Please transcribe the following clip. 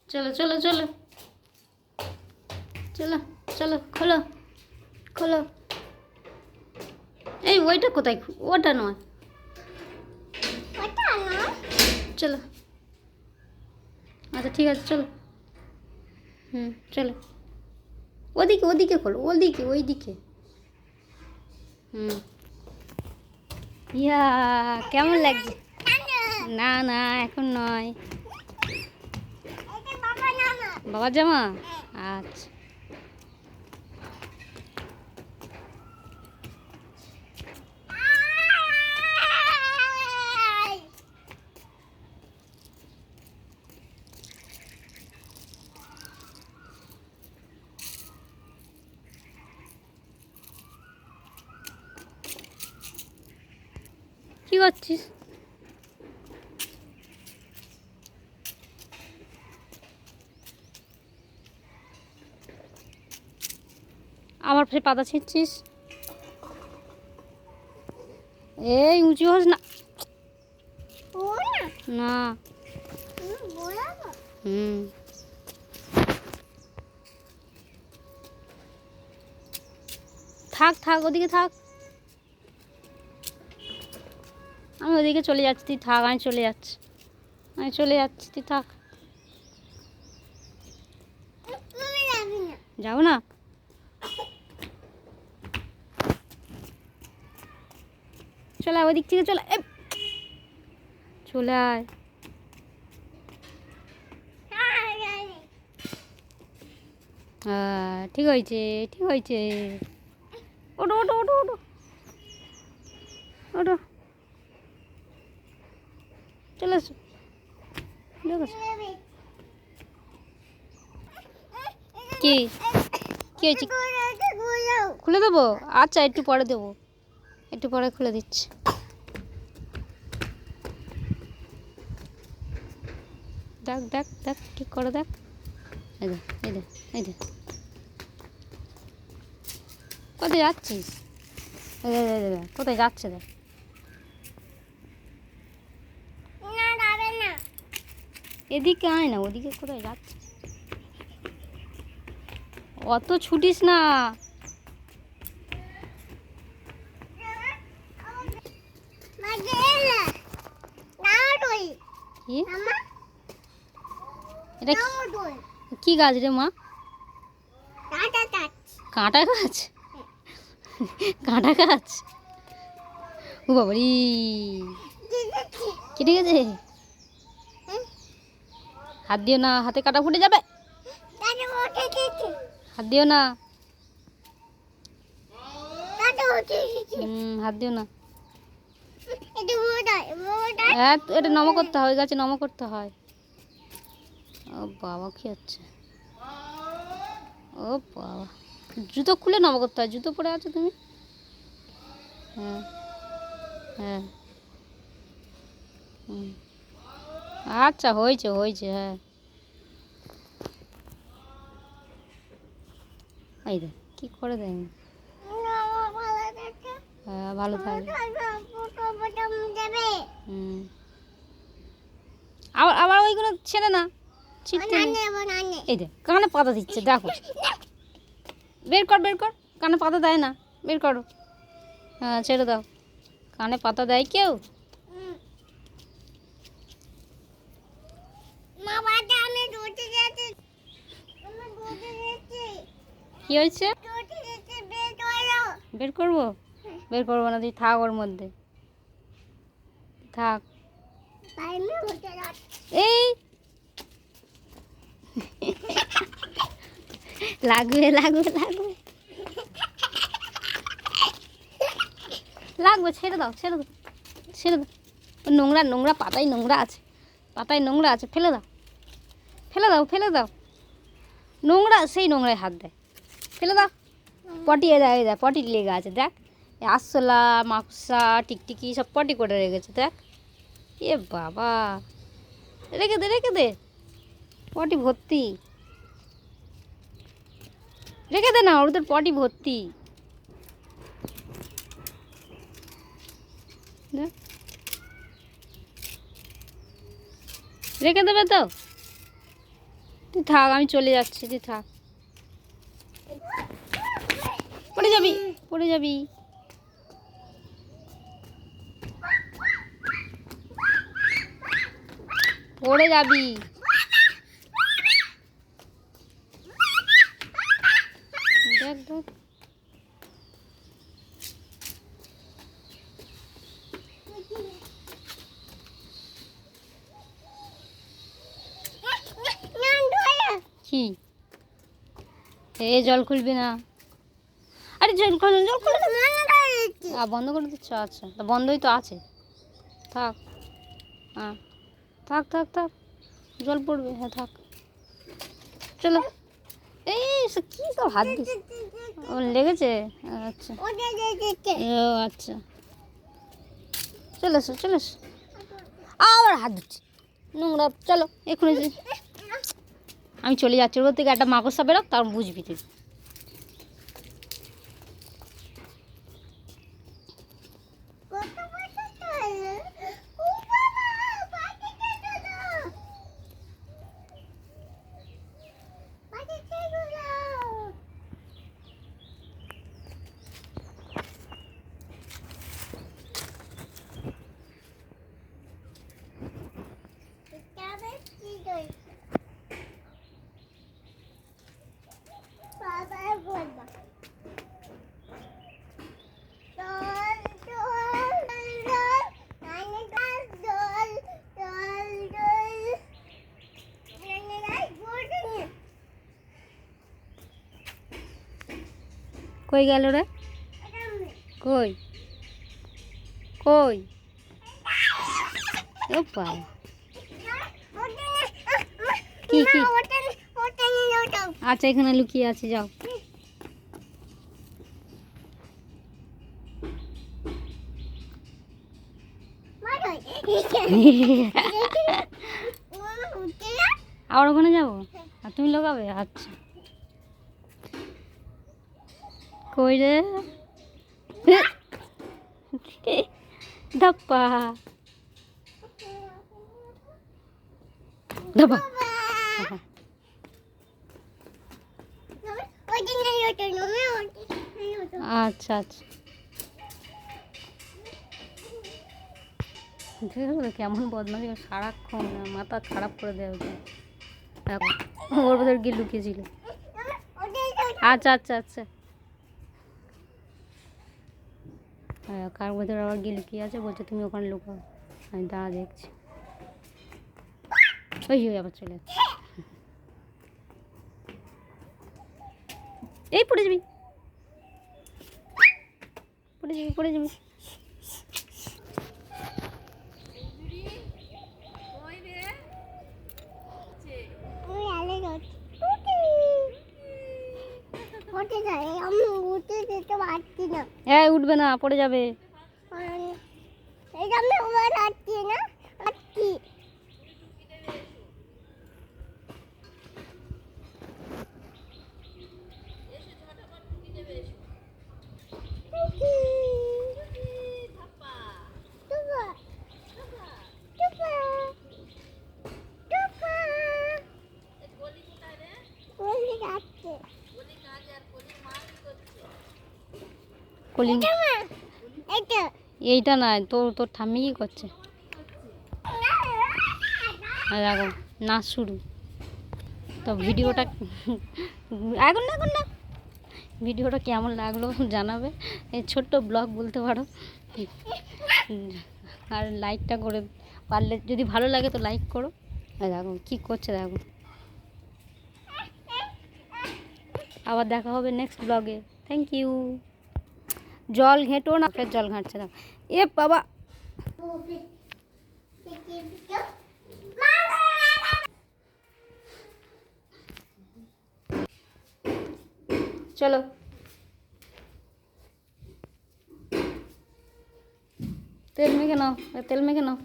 চলো চলো চলো চলো চলো খোলো খোলো। এই ওইটা কোথায়? ওটা নয়, চলো। আচ্ছা ঠিক আছে চলো। চলো ওদিকে ওদিকে খোলো, ওদিকে ওইদিকে। ইয়া কেমন লাগছে? না না এখন নয়। বাবার জামা? আচ্ছা কি করছিস? আমার ফের পাতা ছিঁড়ছিস? এই উঁচু হোস না। না থাক থাক ওদিকে থাক। আমি ওদিকে চলে যাচ্ছি, তুই থাক। আমি চলে যাচ্ছি, আমি চলে যাচ্ছি, তুই থাক। যাবো না? চলে আয় ওদিক থেকে, চলে চলে আয়। হ্যাঁ ঠিক হয়েছে, ঠিক হয়েছে। ওটো ওটো ওটো ওটো ওটো, চলে এসো। কি কি হয়েছে? খুলে দেবো? আচ্ছা একটু পরে দেবো, একটু পরে খুলে দিচ্ছি। দেখ দেখ দেখ কি করে, দেখ। এই দেখ এই দেখ এই দেখ। কোথায় যাচ্ছিস? কোথায় যাচ্ছে দেখ। এদিকে আয় না, ওদিকে কোথায় যাচ্ছিস? অত ছুটিস না। এটা কি গাছ রে মা? কাঁটা গাছ? কাঁটা গাছ? ও বাবারি, কেটে গেছে। হাত দিও না, হাতে কাটা ফুটে যাবে। হাত দিও না, হাত দিও না। এটা নম করতে হয়, গাছে নম করতে হয়। ও বাবা কি হচ্ছে? ও বাবা, জুতো খুলে নম করতে হয়। জুতো পরে আছো তুমি? হ্যাঁ হ্যাঁ আচ্ছা হয়েছে হয়েছে। হ্যাঁ এই দেখ কি করে দেয়। হ্যাঁ ভালো থাকবে। আবার আবার ওইগুলো ছেড়ে না, ছিটতে এই দেখ কানে পাতা দিচ্ছে, দেখো। বের কর বের কর, কানে পাতা দেয় না, বের করো। হ্যাঁ ছেড়ে দাও। কানে পাতা দেয় কেউ? কি হয়েছে? বের করবো? বের করবো না, তুই থাক ওর মধ্যে থাক। এই লাগবে লাগবে লাগবে লাগবে, ছেড়ে দাও ছেড়ে দাও ছেড়ে দাও। নোংরা নোংরা পাতায় নোংরা আছে, পাতায় নোংরা আছে, ফেলে দাও ফেলে দাও ফেলে দাও। নোংরা, সেই নোংরায় হাত দেয়, ফেলে দাও। পটি দেয় দেয়, পটি লেগে আছে দেখ। আরশোলা মাকড়সা টিকটিকি সব পটি করে রেখেছে দেখ। এ বাবা, রেখে দে রেখে দে, পটি ভর্তি। রেখে দে না, ওদের পটি ভর্তি। রেখে দেবে তো? তুই থাক, আমি চলে যাচ্ছি, তুই থাক। পড়ে যাবি, পড়ে যাবি। পড়ে যাবি। দেখ দেখ, কি এ জল খুলবি না? আরে জল খুল, জল খুল। বন্ধ করে দিচ্ছ? আচ্ছা, তা বন্ধই তো আছে, থাক। হ্যাঁ থাক থাক থাক, জল পড়বে। হ্যাঁ থাক, চলো। এই কি তো হাত দিস, ও লেগেছে? আচ্ছা ও আচ্ছা, চলে এসো চলে এসো। আবার হাত দিচ্ছি, নোংরা। চলো এক্ষুনি, আমি চলে যাচ্ছি। ওর থেকে একটা মাকড়সা বেরো, তার বুঝবি তুই। কই গেল রে? কই কই? ও বাবা, কি কি? আচ্ছা এখানে লুকিয়ে আছে, যাও। আবার ওখানে যাবো? আর তুমি লোকাবে? আচ্ছা, কই রে? ধাপ্পা ধাপ্পা। আচ্ছা আচ্ছা, কেমন বদমাশি সারাক্ষণ, মাথা খারাপ করে দেয় ওকে। ওর ভেতর গিয়ে লুকিয়েছিল। আচ্ছা আচ্ছা আচ্ছা, হ্যাঁ কার ভেতর আবার গিয়ে লুকিয়ে আছে, বলছে তুমি ওখানে লুকাও। আমি দাঁড়া দেখছি। ওই আবার চলে যাচ্ছে। এই পড়ে যাবি, পড়ে যাবি, পড়ে যাবি। হ্যাঁ উঠবে না, পড়ে যাবে। কলি এইটা না, তোর তোর ঠাম্মি কি করছে? দেখো নাচ শুরু। তো ভিডিওটা এখন না, এখন না, ভিডিওটা কেমন লাগলো জানাবে। এই ছোট্ট ব্লগ বলতে পারো। আর লাইকটা করে পারলে, যদি ভালো লাগে তো লাইক করো। দেখো কী করছে, দেখো। আবার দেখা হবে নেক্সট ব্লগে। Thank you. জল ঘেঁটো না, ফের জল ঘাঁটছে না। এ বাবা, চলো তেল মেখে নাও, তেল মেখে নাও।